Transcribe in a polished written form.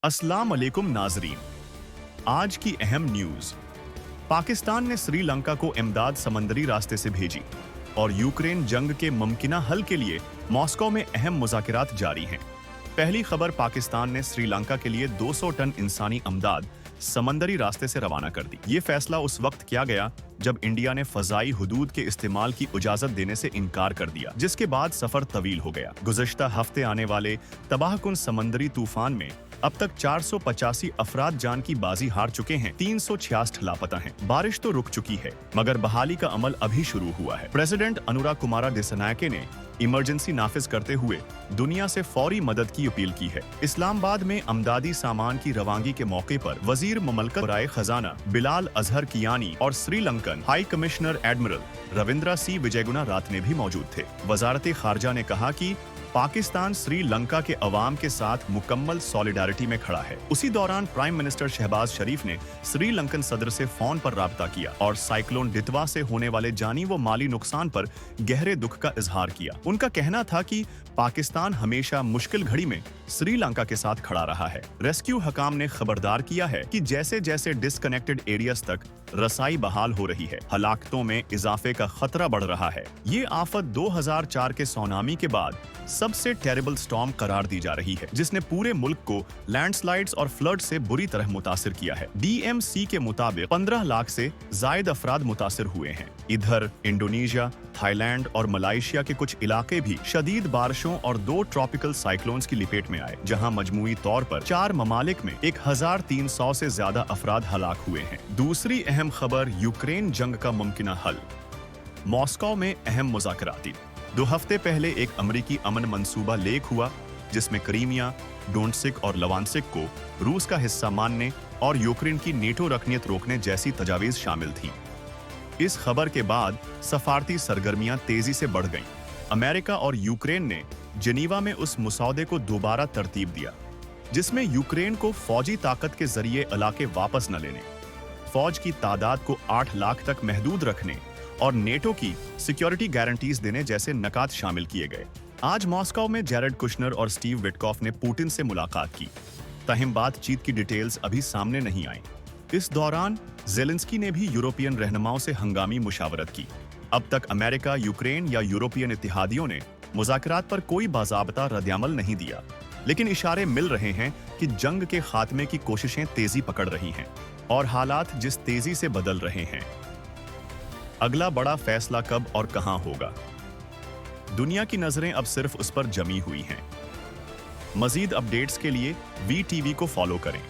अस्सलाम वालेकुम नाजरीन। आज की अहम न्यूज। पाकिस्तान ने श्रीलंका को इमदाद समंदरी रास्ते से भेजी और यूक्रेन जंग के मुमकिना हल के लिए मॉस्को में अहम मुज़ाकरात जारी हैं। पहली खबर, पाकिस्तान ने श्रीलंका के लिए 200 टन इंसानी इमदाद समंदरी रास्ते से रवाना कर दी। ये फैसला उस वक्त किया गया जब इंडिया ने फजाई हुदूद के इस्तेमाल की इजाजत देने से इनकार कर दिया, जिसके बाद सफर तवील हो गया। गुज़श्ता हफ्ते आने वाले तबाहकुन समंदरी तूफान में अब तक 485 अफराद जान की बाजी हार चुके हैं, 366 लापता हैं। बारिश तो रुक चुकी है मगर बहाली का अमल अभी शुरू हुआ है। प्रेसिडेंट अनुराग कुमारा दिसनायके ने इमरजेंसी नाफिज करते हुए दुनिया से फौरी मदद की अपील की है। इस्लामाबाद में अमदादी सामान की रवानगी के मौके पर वजीर ममलकत बराए खजाना बिलाल अजहर कियानी और Sri Lankan high commissioner admiral Ravindra C Wijeguna रात में भी मौजूद थे। वजारत खारजा ने कहा कि पाकिस्तान श्रीलंका के अवाम के साथ मुकम्मल सॉलिडारिटी में खड़ा है। उसी दौरान प्राइम मिनिस्टर शहबाज शरीफ ने श्रीलंकन सदर से फोन पर राब्ता किया और साइक्लोन दितवा से होने वाले जानी व माली नुकसान पर गहरे दुख का इजहार किया। उनका कहना था कि पाकिस्तान हमेशा मुश्किल घड़ी में श्रीलंका के साथ खड़ा रहा है। रेस्क्यू हकाम ने खबरदार किया है कि जैसे जैसे डिस्कनेक्टेड एरियाज तक रसाई बहाल हो रही है, हलाकतों में इजाफे का खतरा बढ़ रहा है। ये आफत 2004 के सोनामी के बाद सबसे टेरिबल स्टॉर्म करार दी जा रही है, जिसने पूरे मुल्क को लैंडस्लाइड्स और फ्लड से बुरी तरह मुतासिर किया है। DMC के मुताबिक 15 लाख से जायद अफराद मुतासिर हुए हैं। इधर इंडोनेशिया, थाईलैंड और मलाइशिया के कुछ इलाके भी शदीद बारिशों और 2 ट्रॉपिकल साइक्लोन्स की लपेट में आए, जहां मजमूई तौर पर 4 ममालिक में 1300 से ज्यादा अफराद हलाक हुए हैं। दूसरी अहम खबर, यूक्रेन जंग का मुमकिना हल। मॉस्को में अहम मुज़ाकराती। 2 हफ्ते पहले एक अमरीकी अमन मंसूबा लेक हुआ जिसमें क्रीमिया, डोनेट्स्क और लवांसिक को रूस का हिस्सा मानने और यूक्रेन की नेटो रकनियत रोकने जैसी तजावीज शामिल थीं। इस खबर के बाद सफारती सरगर्मियां तेजी से बढ़ गईं। अमेरिका और यूक्रेन ने जेनीवा में उस मुसौदे को दोबारा तरतीब दिया जिसमें यूक्रेन को फौजी ताकत के जरिए इलाके वापस न लेने, फौज की तादाद को 8 लाख तक महदूद रखने और नेटो की सिक्योरिटी गारंटीज देने जैसे नकात शामिल किए गए। आज मॉस्को में जेरेड कुशनर और स्टीव विटकॉफ ने पुतिन से मुलाकात की। तहम बातचीत की डिटेल्स अभी सामने नहीं आई। इस दौरान ज़ेलेंस्की ने भी यूरोपियन रहनुमाओं से हंगामी मुशावरत की। अब तक अमेरिका, यूक्रेन या यूरोपियन इत्तेहादियों ने मुज़ाकरात पर कोई बाज़ाब्ता रद्दअमल नहीं दिया, लेकिन इशारे मिल रहे हैं कि जंग के खात्मे की कोशिशें तेजी पकड़ रही हैं और हालात जिस तेजी से बदल रहे हैं, अगला बड़ा फैसला कब और कहां होगा, दुनिया की नजरें अब सिर्फ उस पर जमी हुई हैं। मजीद अपडेट्स के लिए VTV को फॉलो करें।